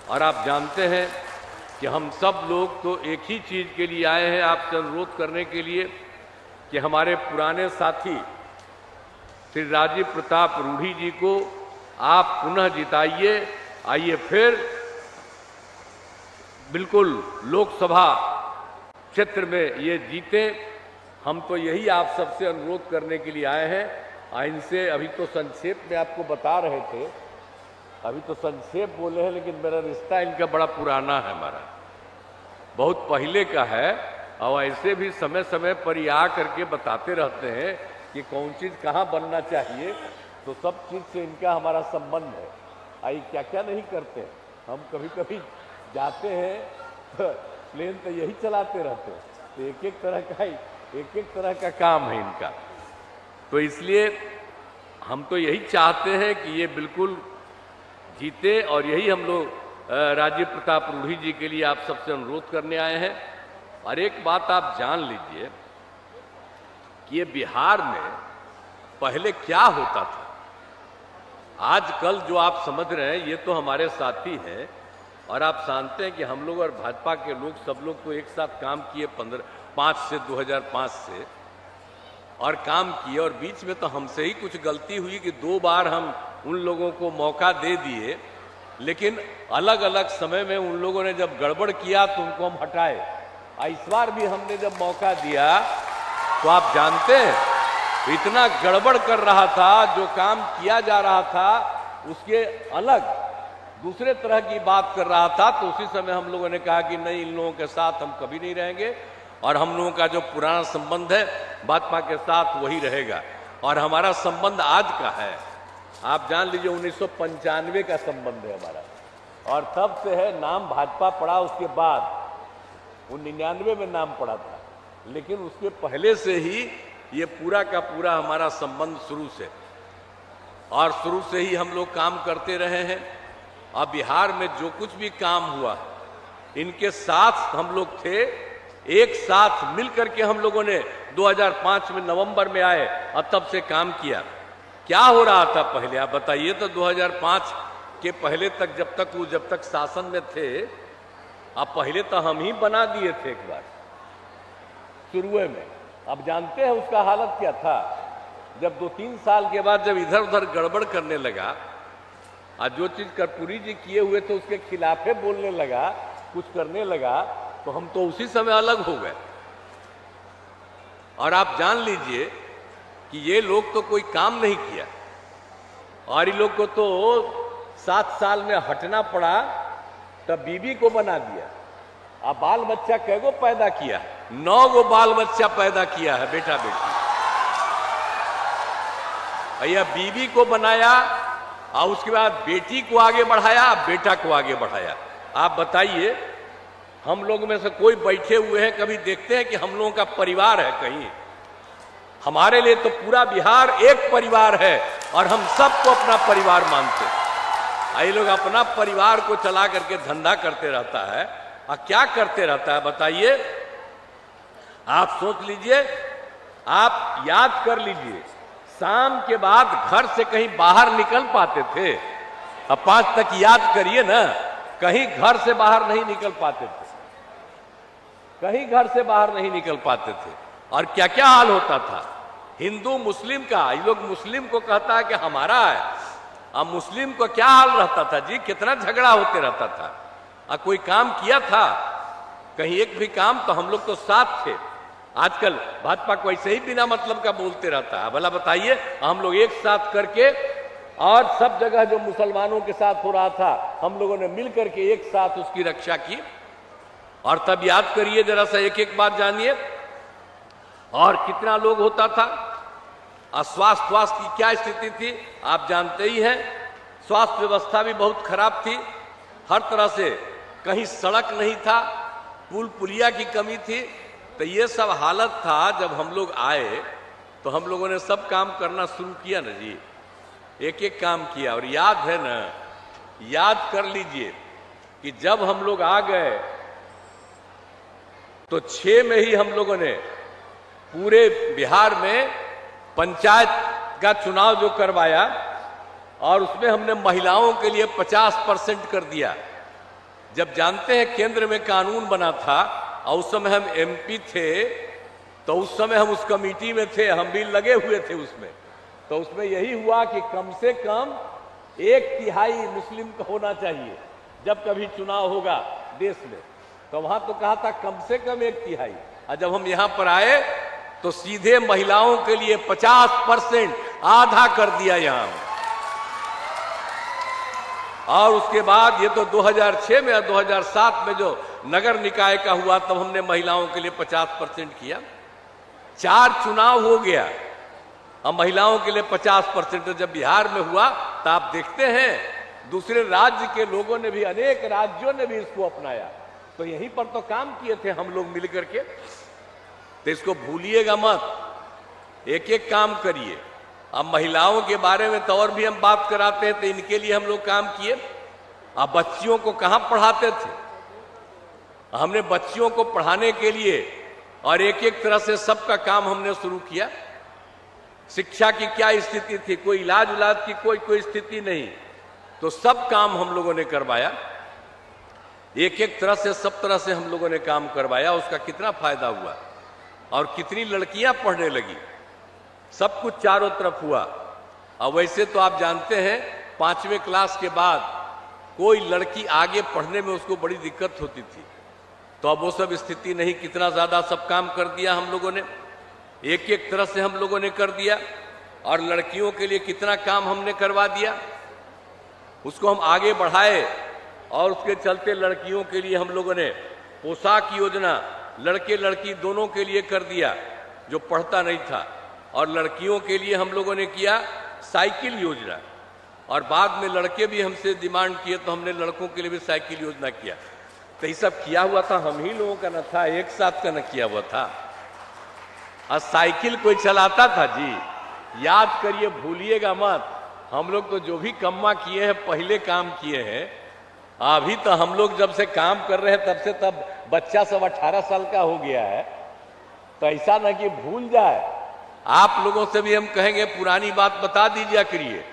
और आप जानते हैं कि हम सब लोग तो एक ही चीज़ के लिए आए हैं, आपसे अनुरोध करने के लिए कि हमारे पुराने साथी श्री राजीव प्रताप रूढ़ी जी को आप पुनः जिताइए। आइए फिर बिल्कुल लोकसभा क्षेत्र में ये जीते। हम तो यही आप सबसे अनुरोध करने के लिए आए हैं। इनसे अभी तो संक्षेप में आपको बता रहे थे, अभी तो संक्षेप बोले हैं, लेकिन मेरा रिश्ता इनका बड़ा पुराना है, हमारा बहुत पहले का है। और ऐसे भी समय समय पर ये आ करके बताते रहते हैं कि कौन चीज़ कहाँ बनना चाहिए, तो सब चीज़ से इनका हमारा संबंध है। आई क्या क्या नहीं करते, हम कभी कभी जाते हैं तो प्लेन तो यही चलाते रहते हैं, तो एक एक तरह का काम है इनका। तो इसलिए हम तो यही चाहते हैं कि ये बिल्कुल जीते, और यही हम लोग राजीव प्रताप रूढ़ी जी के लिए आप सबसे अनुरोध करने आए हैं। और एक बात आप जान लीजिए कि ये बिहार में पहले क्या होता था, आजकल जो आप समझ रहे हैं ये तो हमारे साथी हैं, और आप जानते हैं कि हम लोग और भाजपा के लोग सब लोग तो एक साथ काम किए 2005 से और काम किए, और बीच में तो हमसे ही कुछ गलती हुई कि 2 बार हम उन लोगों को मौका दे दिए, लेकिन अलग अलग समय में उन लोगों ने जब गड़बड़ किया तो उनको हम हटाए। इस बार भी हमने जब मौका दिया तो आप जानते हैं इतना गड़बड़ कर रहा था, जो काम किया जा रहा था उसके अलग दूसरे तरह की बात कर रहा था। तो उसी समय हम लोगों ने कहा कि नहीं, इन लोगों के साथ हम कभी नहीं रहेंगे, और हम लोगों का जो पुराना संबंध है भाजपा के साथ वही रहेगा। और हमारा संबंध आज का है, आप जान लीजिए 1995 का संबंध है हमारा, और तब से है। नाम भाजपा पड़ा उसके बाद, 1999 में नाम पड़ा था, लेकिन उसके पहले से ही ये पूरा का पूरा हमारा संबंध शुरू से, और शुरू से ही हम लोग काम करते रहे हैं। और बिहार में जो कुछ भी काम हुआ इनके साथ हम लोग थे, एक साथ मिलकर के हम लोगों ने 2005 में नवंबर में आए और तब से काम किया। क्या हो रहा था पहले आप बताइए तो, 2005 के पहले तक जब तक शासन में थे, अब पहले तो हम ही बना दिए थे एक बार शुरू में। अब जानते हैं उसका हालत क्या था, जब 2-3 साल के बाद जब इधर उधर गड़बड़ करने लगा, और जो चीज कर्पूरी जी किए हुए थे उसके खिलाफे बोलने लगा, कुछ करने लगा, तो हम तो उसी समय अलग हो गए। और आप जान लीजिए कि ये लोग तो कोई काम नहीं किया, और इन लोग को तो 7 साल में हटना पड़ा, तब बीबी को बना दिया। अब बाल बच्चा कैगो पैदा किया, 9 गो बाल बच्चा पैदा किया है, बेटा बेटी। भैया बीबी को बनाया, और उसके बाद बेटी को आगे बढ़ाया, बेटा को आगे बढ़ाया। आप बताइए, हम लोग में से कोई बैठे हुए हैं कभी देखते हैं कि हम लोगों का परिवार है कहीं? हमारे लिए तो पूरा बिहार एक परिवार है, और हम सबको अपना परिवार मानते हैं। ये लोग अपना परिवार को चला करके धंधा करते रहता है, और क्या करते रहता है बताइए? आप सोच लीजिए, आप याद कर लीजिए, शाम के बाद घर से कहीं बाहर निकल पाते थे? अब 5 तक याद करिए ना, कहीं घर से बाहर नहीं निकल पाते थे, कहीं घर से बाहर नहीं निकल पाते थे। और क्या क्या हाल होता था हिंदू मुस्लिम का। ये लोग मुस्लिम को कहता है कि हमारा है, अब मुस्लिम को क्या हाल रहता था जी, कितना झगड़ा होते रहता था। कोई काम किया था कहीं एक भी काम, तो हम लोग तो साथ थे। आजकल भाजपा को ऐसे ही बिना मतलब का बोलते रहता है। भला बताइए, हम लोग एक साथ करके, और सब जगह जो मुसलमानों के साथ हो रहा था, हम लोगों ने मिलकर के एक साथ उसकी रक्षा की। और तब याद करिए जरा सा, एक एक बात जानिए, और कितना लोग होता था। स्वास्थ्य की क्या स्थिति थी आप जानते ही हैं। स्वास्थ्य व्यवस्था भी बहुत खराब थी, हर तरह से, कहीं सड़क नहीं था, पुल पुलिया की कमी थी। तो ये सब हालत था। जब हम लोग आए तो हम लोगों ने सब काम करना शुरू किया ना जी, एक एक काम किया। और याद है ना, याद कर लीजिए कि जब हम लोग आ गए तो 6 में ही हम लोगों ने पूरे बिहार में पंचायत का चुनाव जो करवाया, और उसमें हमने महिलाओं के लिए 50% कर दिया। जब जानते हैं केंद्र में कानून बना था और उस समय हम एमपी थे, तो उस समय हम उस कमेटी में थे, हम भी लगे हुए थे उसमें। तो उसमें यही हुआ कि कम से कम 1/3 मुस्लिम का होना चाहिए जब कभी चुनाव होगा देश में। तो वहां तो कहा था कम से कम 1/3। और जब हम यहां पर आए तो सीधे महिलाओं के लिए 50% आधा कर दिया यहां। और उसके बाद ये तो 2006 में और 2007 में जो नगर निकाय का हुआ तब हमने महिलाओं के लिए 50% किया। 4 चुनाव हो गया अब महिलाओं के लिए 50%। तो जब बिहार में हुआ तो आप देखते हैं दूसरे राज्य के लोगों ने भी, अनेक राज्यों ने भी इसको अपनाया। तो यहीं पर तो काम किए थे हम लोग मिलकर के। तो इसको भूलिएगा मत, एक एक काम करिए। अब महिलाओं के बारे में तो और भी हम बात कराते हैं, तो इनके लिए हम लोग काम किए। अब बच्चियों को कहां पढ़ाते थे, हमने बच्चियों को पढ़ाने के लिए और एक एक तरह से सबका काम हमने शुरू किया। शिक्षा की क्या स्थिति थी, कोई इलाज उलाज की कोई स्थिति नहीं, तो सब काम हम लोगों ने करवाया। एक एक तरह से सब तरह से हम लोगों ने काम करवाया। उसका कितना फायदा हुआ और कितनी लड़कियां पढ़ने लगी, सब कुछ चारों तरफ हुआ। और वैसे तो आप जानते हैं 5वें क्लास के बाद कोई लड़की आगे पढ़ने में उसको बड़ी दिक्कत होती थी। तो अब वो सब स्थिति नहीं, कितना ज्यादा सब काम कर दिया हम लोगों ने, एक एक तरह से हम लोगों ने कर दिया। और लड़कियों के लिए कितना काम हमने करवा दिया, उसको हम आगे बढ़ाए। और उसके चलते लड़कियों के लिए हम लोगों ने पोशाक योजना लड़के लड़की दोनों के लिए कर दिया जो पढ़ता नहीं था। और लड़कियों के लिए हम लोगों ने किया साइकिल योजना। और बाद में लड़के भी हमसे डिमांड किए तो हमने लड़कों के लिए भी साइकिल योजना किया। तो ये सब किया हुआ था हम ही लोगों का, न था एक साथ का न किया हुआ था। और साइकिल कोई चलाता था जी, याद करिए, भूलिएगा मत। हम लोग तो जो भी कम्मा किए हैं पहले काम किए हैं। अभी तो हम लोग जब से काम कर रहे हैं तब से तब बच्चा सब 18 साल का हो गया है। तो ऐसा ना कि भूल जाए। आप लोगों से भी हम कहेंगे पुरानी बात बता दीजिए करिए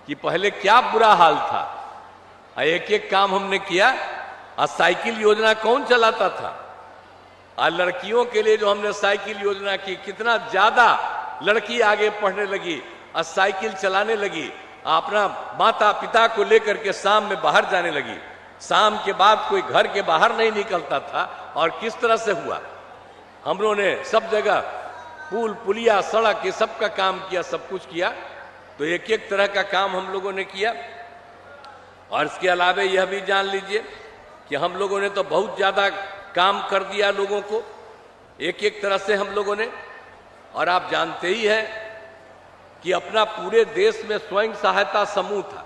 कि पहले क्या बुरा हाल था। एक एक काम हमने किया। और साइकिल योजना कौन चलाता था, और लड़कियों के लिए जो हमने साइकिल योजना की, कितना ज्यादा लड़की आगे पढ़ने लगी और साइकिल चलाने लगी। अपना माता पिता को लेकर के शाम में बाहर जाने लगी। शाम के बाद कोई घर के बाहर नहीं निकलता था। और किस तरह से हुआ, हम लोगों ने सब जगह पुल पुलिया सड़क ये सब का काम किया, सब कुछ किया। तो एक एक तरह का काम हम लोगों ने किया। और इसके अलावा यह भी जान लीजिए कि हम लोगों ने तो बहुत ज्यादा काम कर दिया लोगों को, एक एक तरह से हम लोगों ने। और आप जानते ही हैं कि अपना पूरे देश में स्वयं सहायता समूह था।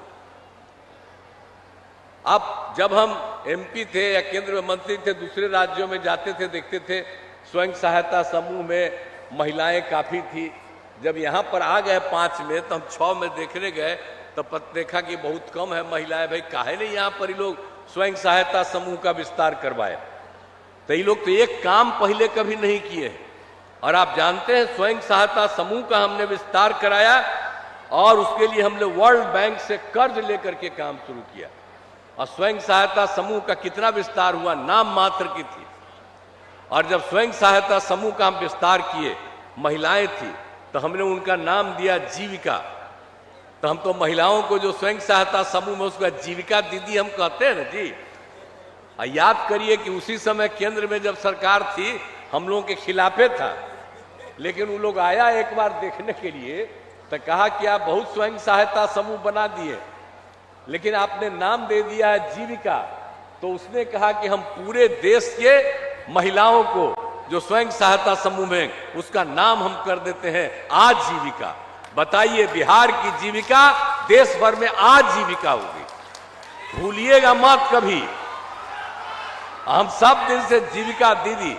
अब जब हम एमपी थे या केंद्र में मंत्री थे, दूसरे राज्यों में जाते थे, देखते थे स्वयं सहायता समूह में महिलाएं काफी थी। जब यहाँ पर आ गए 5 में, तो हम 6 में देखने गए तो देखा कि बहुत कम है महिलाएं। भाई काहे नहीं यहाँ पर लोग स्वयं सहायता समूह का विस्तार करवाए। तो ये लोग तो एक काम पहले कभी नहीं किए हैं। और आप जानते हैं स्वयं सहायता समूह का हमने विस्तार कराया। और उसके लिए हमने वर्ल्ड बैंक से कर्ज लेकर के काम शुरू किया। और स्वयं सहायता समूह का कितना विस्तार हुआ, नाम मात्र की थी। और जब स्वयं सहायता समूह का हम विस्तार किए, महिलाएं थी तो हमने उनका नाम दिया जीविका। तो हम तो महिलाओं को जो स्वयं सहायता समूह में उसका जीविका दीदी हम कहते हैं ना जी। याद करिए कि उसी समय केंद्र में जब सरकार थी हम लोगों के खिलाफे था, लेकिन वो लोग आया एक बार देखने के लिए तो कहा कि आप बहुत स्वयं सहायता समूह बना दिए, लेकिन आपने नाम दे दिया है जीविका। तो उसने कहा कि हम पूरे देश के महिलाओं को जो स्वयं सहायता समूह में, उसका नाम हम कर देते हैं आजीविका। बताइए, बिहार की जीविका देश भर में आजीविका होगी, भूलिएगा मत कभी। हम सब दिन से जीविका दीदी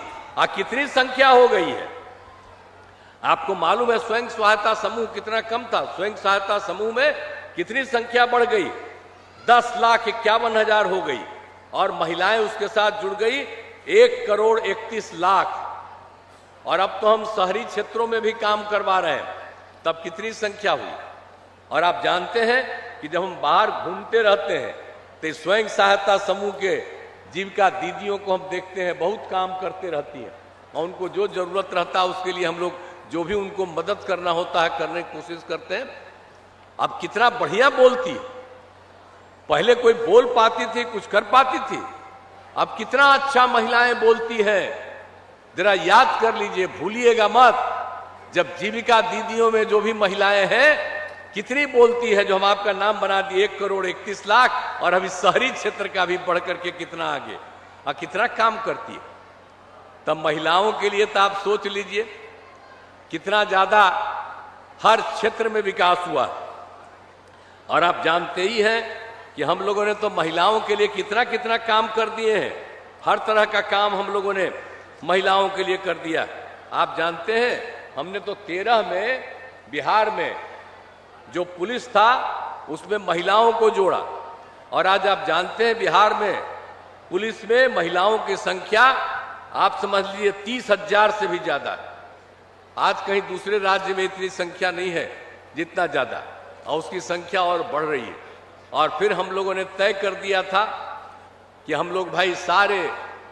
कितनी संख्या हो गई है आपको मालूम है। स्वयं सहायता समूह कितना कम था, स्वयं सहायता समूह में कितनी संख्या बढ़ गई, 10,51,000 हो गई। और महिलाएं उसके साथ जुड़ गई 1,31,00,000। और अब तो हम शहरी क्षेत्रों में भी काम करवा रहे हैं, तब कितनी संख्या हुई। और आप जानते हैं कि जब हम बाहर घूमते रहते हैं तो स्वयं सहायता समूह के जीविका दीदियों को हम देखते हैं बहुत काम करते रहती हैं और उनको जो जरूरत रहता है उसके लिए हम लोग जो भी उनको मदद करना होता है करने की कोशिश करते हैं। अब कितना बढ़िया बोलती है, पहले कोई बोल पाती थी, कुछ कर पाती थी, अब कितना अच्छा महिलाएं बोलती है। जरा याद कर लीजिए, भूलिएगा मत, जब जीविका दीदियों में जो भी महिलाएं हैं कितनी बोलती है, जो हम आपका नाम बना दिए 1,31,00,000 और अभी शहरी क्षेत्र का भी बढ़ करके कितना आगे और कितना काम करती है। तब महिलाओं के लिए तो आप सोच लीजिए कितना ज्यादा हर क्षेत्र में विकास हुआ। और आप जानते ही हैं कि हम लोगों ने तो महिलाओं के लिए कितना कितना काम कर दिए हैं, हर तरह का काम हम लोगों ने महिलाओं के लिए कर दिया। आप जानते हैं हमने तो 13 में बिहार में जो पुलिस था उसमें महिलाओं को जोड़ा और आज आप जानते हैं बिहार में पुलिस में महिलाओं की संख्या आप समझ लीजिए 30,000 से भी ज्यादा है। आज कहीं दूसरे राज्य में इतनी संख्या नहीं है जितना ज्यादा, और उसकी संख्या और बढ़ रही है। और फिर हम लोगों ने तय कर दिया था कि हम लोग भाई सारे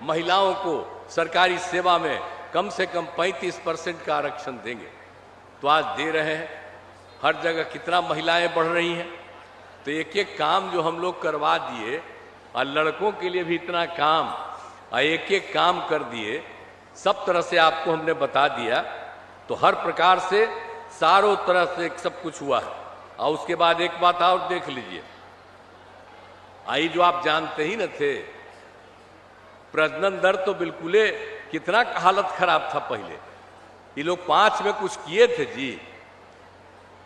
महिलाओं को सरकारी सेवा में कम से कम 35% का आरक्षण देंगे, तो आज दे रहे हैं। हर जगह कितना महिलाएं बढ़ रही हैं, तो एक एक काम जो हम लोग करवा दिए और लड़कों के लिए भी इतना काम और एक एक काम कर दिए, सब तरह से आपको हमने बता दिया। तो हर प्रकार से चारों तरह से सब कुछ हुआ है। और उसके बाद एक बात और देख लीजिए, आई जो आप जानते ही न थे, प्रजनन दर तो बिल्कुल कितना हालत खराब था पहले। ये लोग 5 में कुछ किए थे जी।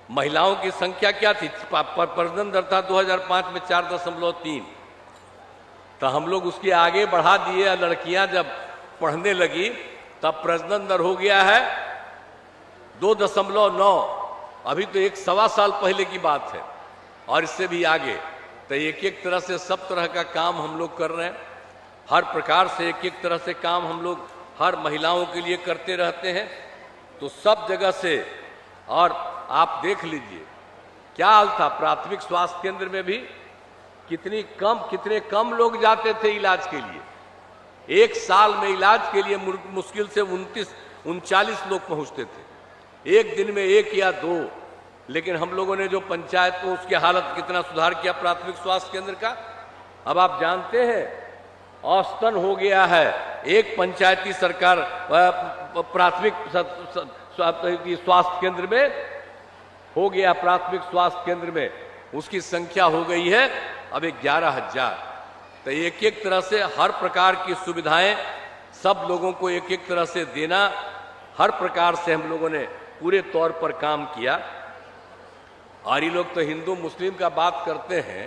महिलाओं की संख्या क्या थी, प्रजनन दर था 2005 में 4.3, तो हम लोग उसके आगे बढ़ा दिए। लड़कियां जब पढ़ने लगी तब प्रजनन दर हो गया है 2.9। अभी तो 1-1.25 साल पहले की बात है और इससे भी आगे। तो एक एक तरह से सब तरह का काम हम लोग कर रहे हैं, हर प्रकार से एक एक तरह से काम हम लोग हर महिलाओं के लिए करते रहते हैं। तो सब जगह से, और आप देख लीजिए क्या हाल था, प्राथमिक स्वास्थ्य केंद्र में भी कितने कम लोग जाते थे इलाज के लिए। एक साल में इलाज के लिए मुश्किल से 29-39 लोग पहुंचते थे, एक दिन में 1 या 2। लेकिन हम लोगों ने जो पंचायत को उसकी हालत कितना सुधार किया प्राथमिक स्वास्थ्य केंद्र का। अब आप जानते हैं औसतन हो गया है एक पंचायती सरकार प्राथमिक स्वास्थ्य केंद्र में हो गया, प्राथमिक स्वास्थ्य केंद्र में उसकी संख्या हो गई है अब 11,000। तो एक एक तरह से हर प्रकार की सुविधाएं सब लोगों को एक एक तरह से देना, हर प्रकार से हम लोगों ने पूरे तौर पर काम किया। और ये लोग तो हिंदू मुस्लिम का बात करते हैं,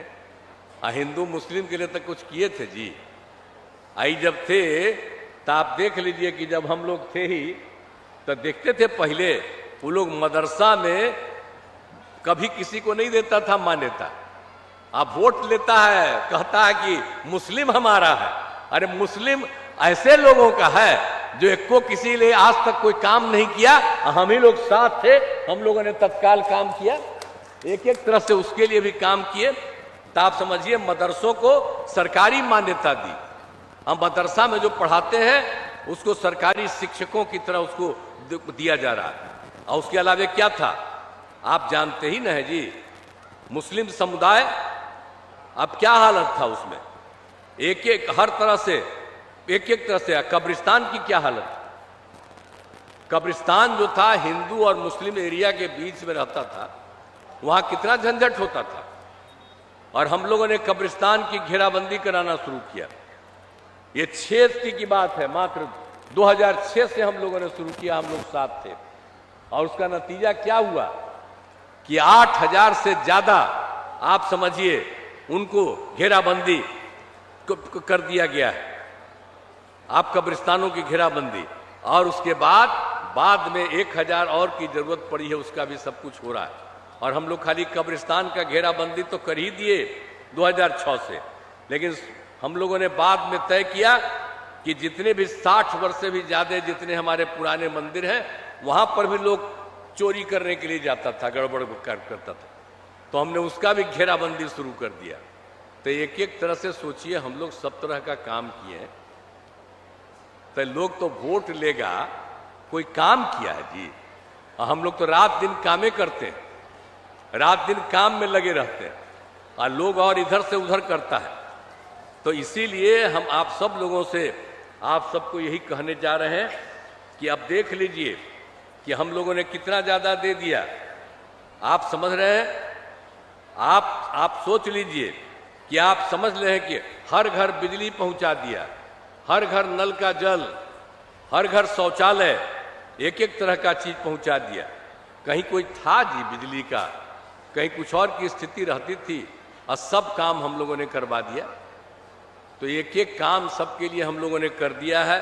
हिंदू मुस्लिम के लिए तो कुछ किए थे जी। आई जब थे तो आप देख लीजिए कि जब हम लोग थे ही तो देखते थे पहले वो लोग मदरसा में कभी किसी को नहीं देता था मान्यता। अब वोट लेता है, कहता है कि मुस्लिम हमारा है। अरे मुस्लिम ऐसे लोगों का है जो एक को किसी लिए आज तक कोई काम नहीं किया, हम ही लोग साथ थे, हम लोगों ने तत्काल काम किया, एक एक तरह से उसके लिए भी काम किए। तो आप समझिए मदरसों को सरकारी मान्यता दी। हम मदरसा में जो पढ़ाते हैं उसको सरकारी शिक्षकों की तरह उसको दिया जा रहा है। और उसके अलावा क्या था आप जानते ही न है जी, मुस्लिम समुदाय अब क्या हालत था उसमें, एक एक हर तरह से एक एक तरह से। कब्रिस्तान की क्या हालत, कब्रिस्तान जो था हिंदू और मुस्लिम एरिया के बीच में रहता था, वहां कितना झंझट होता था। और हम लोगों ने कब्रिस्तान की घेराबंदी कराना शुरू किया। ये 6 की बात है, मात्र 2006 से हम लोगों ने शुरू किया, हम लोग साथ थे। और उसका नतीजा क्या हुआ कि 8,000 से ज्यादा आप समझिए उनको घेराबंदी कर दिया गया है, आप कब्रिस्तानों की घेराबंदी। और उसके बाद में 1,000 और की जरूरत पड़ी है, उसका भी सब कुछ हो रहा है। और हम लोग खाली कब्रिस्तान का घेराबंदी तो कर ही दिए 2006 से, लेकिन हम लोगों ने बाद में तय किया कि जितने भी 60 वर्ष से भी ज्यादा जितने हमारे पुराने मंदिर हैं वहां पर भी लोग चोरी करने के लिए जाता था, गड़बड़ करता था, तो हमने उसका भी घेराबंदी शुरू कर दिया। तो एक एक तरह से सोचिए, हम लोग सब तरह का काम किए हैं, तो लोग तो वोट लेगा, कोई काम किया है जी? और हम लोग तो रात दिन कामें करते हैं, रात दिन काम में लगे रहते हैं, और लोग और इधर से उधर करता है। तो इसीलिए हम आप सब लोगों से, आप सबको यही कहने जा रहे हैं कि अब देख लीजिए कि हम लोगों ने कितना ज़्यादा दे दिया। आप समझ रहे हैं? आप सोच लीजिए कि आप समझ रहे हैं कि हर घर बिजली पहुंचा दिया, हर घर नल का जल, हर घर शौचालय, एक एक तरह का चीज पहुंचा दिया। कहीं कोई था जी बिजली का, कहीं कुछ और की स्थिति रहती थी, और सब काम हम लोगों ने करवा दिया। तो एक एक काम सबके लिए हम लोगों ने कर दिया है।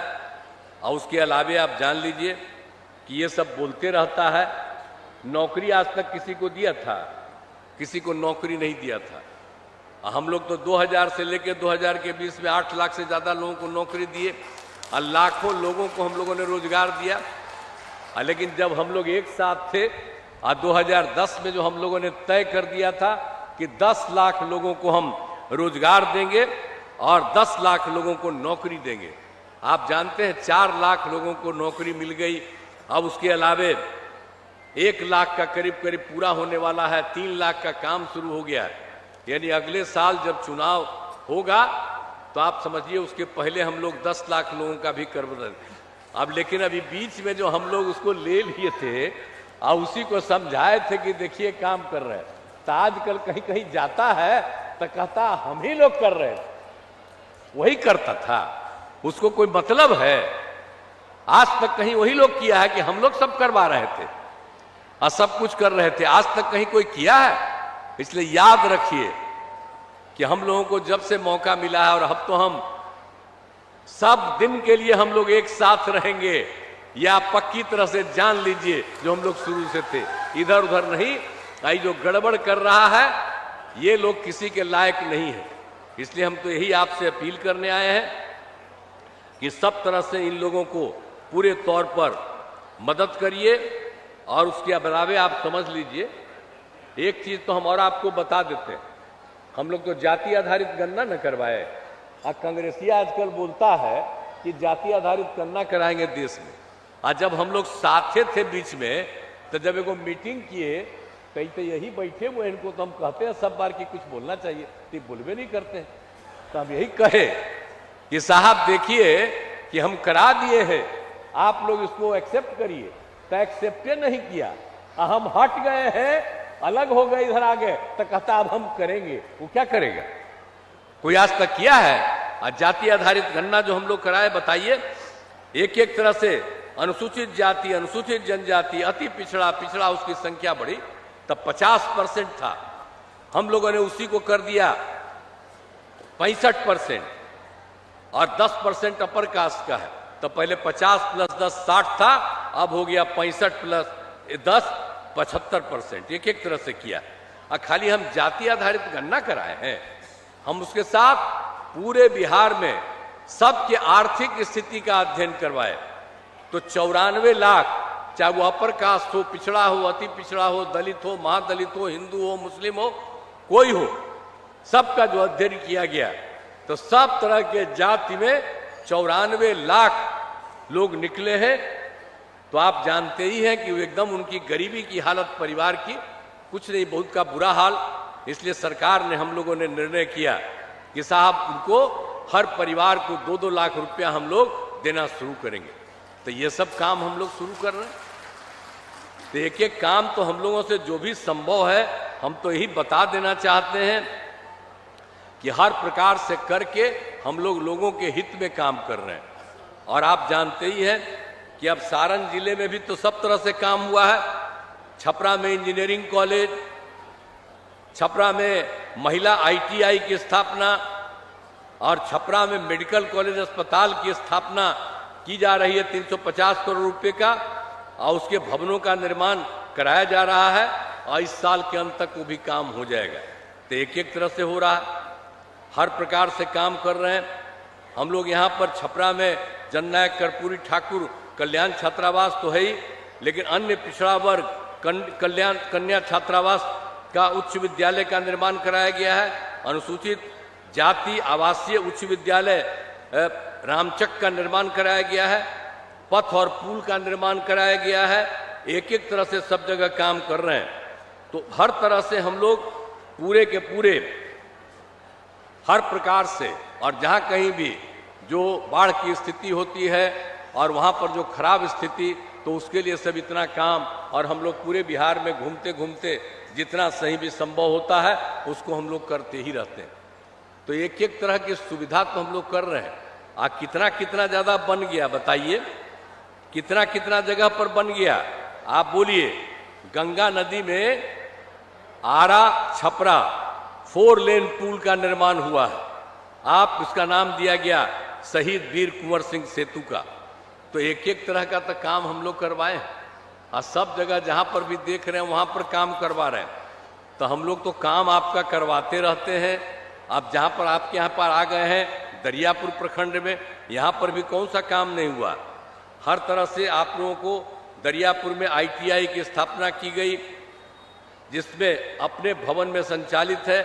और उसके अलावे आप जान लीजिए कि ये सब बोलते रहता है, नौकरी आज तक किसी को दिया था? किसी को नौकरी नहीं दिया था। हम लोग तो 2000 से लेकर 2000 के बीच में 8 लाख से ज़्यादा लोगों को नौकरी दिए, और लाखों लोगों को हम लोगों ने रोजगार दिया। लेकिन जब हम लोग एक साथ थे, और 2010 में जो हम लोगों ने तय कर दिया था कि 10 लाख लोगों को हम रोजगार देंगे और 10 लाख लोगों को नौकरी देंगे, आप जानते हैं 4 लाख लोगों को नौकरी मिल गई। अब उसके अलावे 1 लाख का करीब करीब पूरा होने वाला है, 3 लाख का काम शुरू हो गया है। यानी अगले साल जब चुनाव होगा तो आप समझिए उसके पहले हम लोग 10 लाख लोगों का भी कर देंगे। अब लेकिन अभी बीच में जो हम लोग उसको ले लिए थे और उसी को समझाए थे कि देखिए काम कर रहे हैं, तो आजकल कहीं कहीं जाता है तो कहता हम ही लोग कर रहे हैं। वही करता था, उसको कोई मतलब है? आज तक कहीं वही लोग किया है कि हम लोग सब करवा रहे थे और सब कुछ कर रहे थे? आज तक कहीं कोई किया है? इसलिए याद रखिए कि हम लोगों को जब से मौका मिला है, और अब तो हम सब दिन के लिए हम लोग एक साथ रहेंगे, या पक्की तरह से जान लीजिए जो हम लोग शुरू से थे, इधर उधर नहीं। आई जो गड़बड़ कर रहा है ये लोग किसी के लायक नहीं है। इसलिए हम तो यही आपसे अपील करने आए हैं कि सब तरह से इन लोगों को पूरे तौर पर मदद करिए। और उसके अलावे आप समझ लीजिए एक चीज तो हम और आपको बता देते हैं, हम लोग तो जाति आधारित गणना न करवाए। और कांग्रेसिया आजकल बोलता है कि जाति आधारित गणना कराएंगे देश में। और जब हम लोग साथे थे बीच में, तो जब एगो मीटिंग किए, कहीं तो यही बैठे हुए, इनको तो हम कहते हैं सब बार की कुछ बोलना चाहिए, तो बोलवे नहीं करते हैं। तो हम यही कहे कि साहब देखिए कि हम करा दिए हैं, आप लोग इसको एक्सेप्ट करिए। तो एक्सेप्टे नहीं किया, हम हट गए हैं, अलग हो गए, इधर आ गए, तो कहता अब हम करेंगे। वो क्या करेगा? कोई आज तक किया है? जाति आधारित गणना जो हम लोग कराए, बताइए, एक एक तरह से अनुसूचित जाति, अनुसूचित जनजाति, अति पिछड़ा, पिछड़ा उसकी संख्या बढ़ी, तब 50% था, हम लोगों ने उसी को कर दिया 65%, और 10% अपर कास्ट का है। तो पहले 50 + 10 60 था, अब हो गया 65 + 10 75%। एक एक तरह से किया। और खाली हम जाति आधारित गणना कराए हैं, हम उसके साथ पूरे बिहार में सबके आर्थिक स्थिति का अध्ययन करवाए। तो 94 लाख, चाहे वो अपर कास्ट हो, पिछड़ा हो, अति पिछड़ा हो, दलित हो, महादलित हो, हिंदू हो, मुस्लिम हो, कोई हो, सबका जो अध्ययन किया गया, तो सब तरह के जाति में 94 लाख लोग निकले हैं। तो आप जानते ही हैं कि एकदम उनकी गरीबी की हालत, परिवार की कुछ नहीं, बहुत का बुरा हाल। इसलिए सरकार ने, हम लोगों ने निर्णय किया कि साहब उनको हर परिवार को 2-2 लाख रुपया हम लोग देना शुरू करेंगे। तो ये सब काम हम लोग शुरू कर रहे हैं। तो एक एक काम तो हम लोगों से जो भी संभव है, हम तो यही बता देना चाहते हैं कि हर प्रकार से करके हम लोग लोगों के हित में काम कर रहे हैं। और आप जानते ही हैं कि अब सारण जिले में भी तो सब तरह से काम हुआ है। छपरा में इंजीनियरिंग कॉलेज, छपरा में महिला ITI की स्थापना, और छपरा में मेडिकल कॉलेज अस्पताल की स्थापना की जा रही है 350 करोड़ रुपए का, और उसके भवनों का निर्माण कराया जा रहा है, और इस साल के अंत तक वो भी काम हो जाएगा। तो एक एक तरह से हो रहा है, हर प्रकार से काम कर रहे हैं हम लोग। यहाँ पर छपरा में जननायक कर्पूरी ठाकुर कल्याण छात्रावास तो है ही, लेकिन अन्य पिछड़ा वर्ग कल्याण कन्या छात्रावास का उच्च विद्यालय का निर्माण कराया गया है। अनुसूचित जाति आवासीय उच्च विद्यालय रामचक का निर्माण कराया गया है, पथ और पुल का निर्माण कराया गया है। एक एक तरह से सब जगह काम कर रहे हैं। तो हर तरह से हम लोग पूरे के पूरे हर प्रकार से, और जहाँ कहीं भी जो बाढ़ की स्थिति होती है और वहाँ पर जो खराब स्थिति, तो उसके लिए सब इतना काम, और हम लोग पूरे बिहार में घूमते घूमते जितना सही भी संभव होता है उसको हम लोग करते ही रहते हैं। तो एक एक तरह की सुविधा तो हम लोग कर रहे हैं। कितना कितना ज़्यादा बन गया बताइए, कितना कितना जगह पर बन गया। आप बोलिए, गंगा नदी में आरा छपरा 4 लेन पुल का निर्माण हुआ है। आप इसका नाम दिया गया शहीद वीर कुंवर सिंह सेतु का। तो एक एक तरह का तो काम हम लोग करवाए हैं, और सब जगह जहाँ पर भी देख रहे हैं वहाँ पर काम करवा रहे हैं। तो हम लोग तो काम आपका करवाते रहते हैं। अब जहाँ पर आपके यहाँ पर आ गए हैं दरियापुर प्रखंड में, यहाँ पर भी कौन सा काम नहीं हुआ। हर तरह से आप लोगों को दरियापुर में ITI की स्थापना की गई, जिसमें अपने भवन में संचालित है।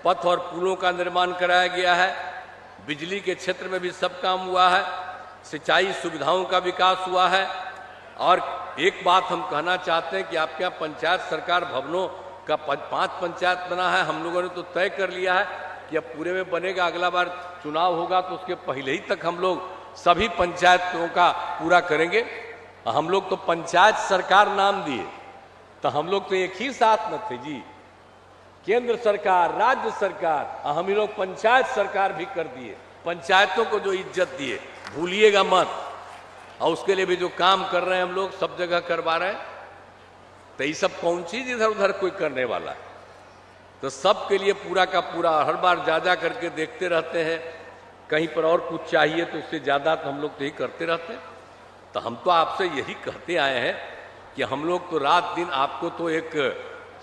पथ और पुलों का निर्माण कराया गया है। बिजली के क्षेत्र में भी सब काम हुआ है। सिंचाई सुविधाओं का विकास हुआ है। और एक बात हम कहना चाहते हैं कि आपके यहाँ पंचायत सरकार भवनों का 5 पंचायत बना है। हम लोगों ने तो तय कर लिया है कि अब पूरे में बनेगा। अगला बार चुनाव होगा तो उसके पहले ही तक हम लोग सभी पंचायतों का पूरा करेंगे। हम लोग तो पंचायत सरकार नाम दिए, तो हम लोग तो एक ही साथ में थे जी। केंद्र सरकार, राज्य सरकार, हम ही लोग पंचायत सरकार भी कर दिए। पंचायतों को जो इज्जत दिए, भूलिएगा मत। और उसके लिए भी जो काम कर रहे हैं हम लोग सब जगह करवा रहे हैं। तो ये सब कौन चीज इधर उधर कोई करने वाला है। तो सबके लिए पूरा का पूरा हर बार जा करके देखते रहते हैं। कहीं पर और कुछ चाहिए तो उससे ज़्यादा तो हम लोग तो यही करते रहते हैं। तो हम तो आपसे यही कहते आए हैं कि हम लोग तो रात दिन, आपको तो एक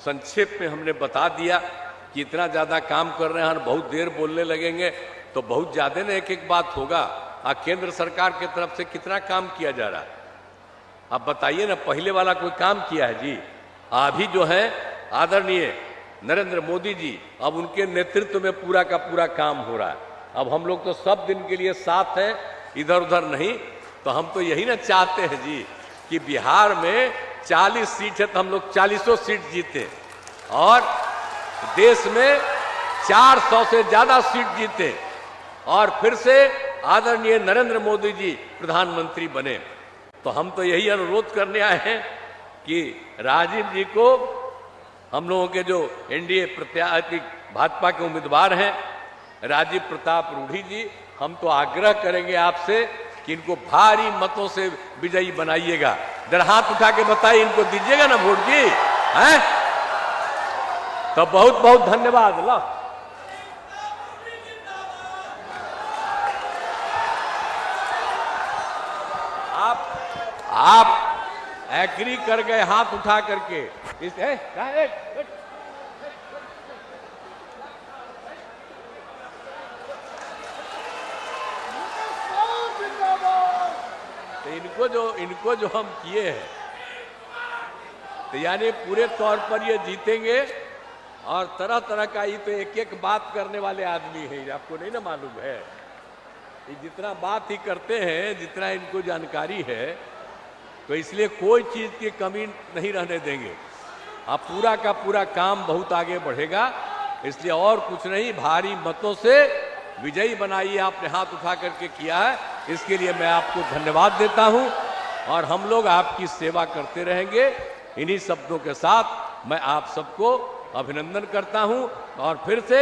संक्षेप में हमने बता दिया कि इतना ज़्यादा काम कर रहे हैं। और बहुत देर बोलने लगेंगे तो बहुत ज़्यादा ना एक एक बात होगा। केंद्र सरकार की तरफ से कितना काम किया जा रहा है आप बताइए ना। पहले वाला कोई काम किया है जी? अभी जो है आदरणीय नरेंद्र मोदी जी, अब उनके नेतृत्व में पूरा का पूरा काम हो रहा है। अब हम लोग तो सब दिन के लिए साथ हैं, इधर उधर नहीं। तो हम तो यही ना चाहते हैं जी कि बिहार में 40 सीट है तो हम लोग 40 सीट जीते, और देश में 400 से ज्यादा सीट जीते, और फिर से आदरणीय नरेंद्र मोदी जी प्रधानमंत्री बने। तो हम तो यही अनुरोध करने आए हैं कि राजीव जी को, हम लोगों के जो NDA प्रत्याशी भाजपा के उम्मीदवार हैं राजीव प्रताप रूढ़ी जी, हम तो आग्रह करेंगे आपसे कि इनको भारी मतों से विजयी बनाइएगा। जरा हाथ उठा के बताइए, इनको दीजिएगा ना वोट जी, हैं? तो बहुत बहुत धन्यवाद। ला आप एग्री कर गए हाथ उठा करके। इस तो इनको जो हम किए हैं, तो यानी पूरे तौर पर ये जीतेंगे। और तरह तरह का ये तो एक एक बात करने वाले आदमी है, आपको नहीं ना मालूम है। ये जितना बात ही करते हैं, जितना इनको जानकारी है, तो इसलिए कोई चीज की कमी नहीं रहने देंगे। अब पूरा का पूरा काम बहुत आगे बढ़ेगा। इसलिए और कुछ नहीं, भारी मतों से विजयी बनाइए। आपने हाथ उठा करके किया है, इसके लिए मैं आपको धन्यवाद देता हूं। और हम लोग आपकी सेवा करते रहेंगे। इन्हीं शब्दों के साथ मैं आप सबको अभिनंदन करता हूं। और फिर से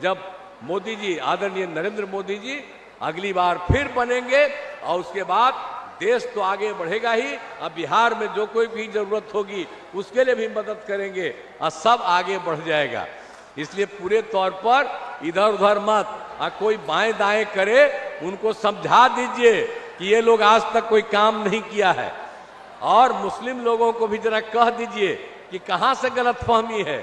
जब मोदी जी, आदरणीय नरेंद्र मोदी जी अगली बार फिर बनेंगे, और उसके बाद देश तो आगे बढ़ेगा ही। अब बिहार में जो कोई भी जरूरत होगी उसके लिए भी मदद करेंगे, और सब आगे बढ़ जाएगा। इसलिए पूरे तौर पर इधर उधर मत, कोई बाएं दाएं करे, उनको समझा दीजिए कि ये लोग आज तक कोई काम नहीं किया है। और मुस्लिम लोगों को भी जरा कह दीजिए कि कहाँ से गलतफहमी है।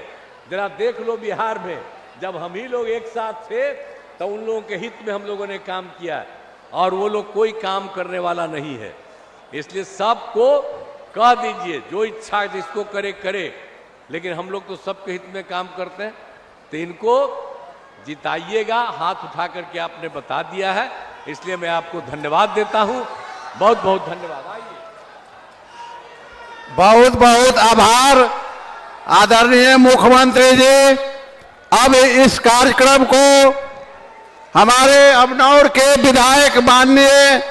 जरा देख लो, बिहार में जब हम ही लोग एक साथ थे तो उन लोगों के हित में हम लोगों ने काम किया है, और वो लोग कोई काम करने वाला नहीं है। इसलिए सबको कह दीजिए, जो इच्छा जिसको करे करे, लेकिन हम लोग तो सबके हित में काम करते हैं। तो इनको जिताइएगा। हाथ उठा करके आपने बता दिया है, इसलिए मैं आपको धन्यवाद देता हूं। बहुत बहुत धन्यवाद। आइए। बहुत बहुत आभार आदरणीय मुख्यमंत्री जी। अब इस कार्यक्रम को हमारे अबनौर के विधायक माननीय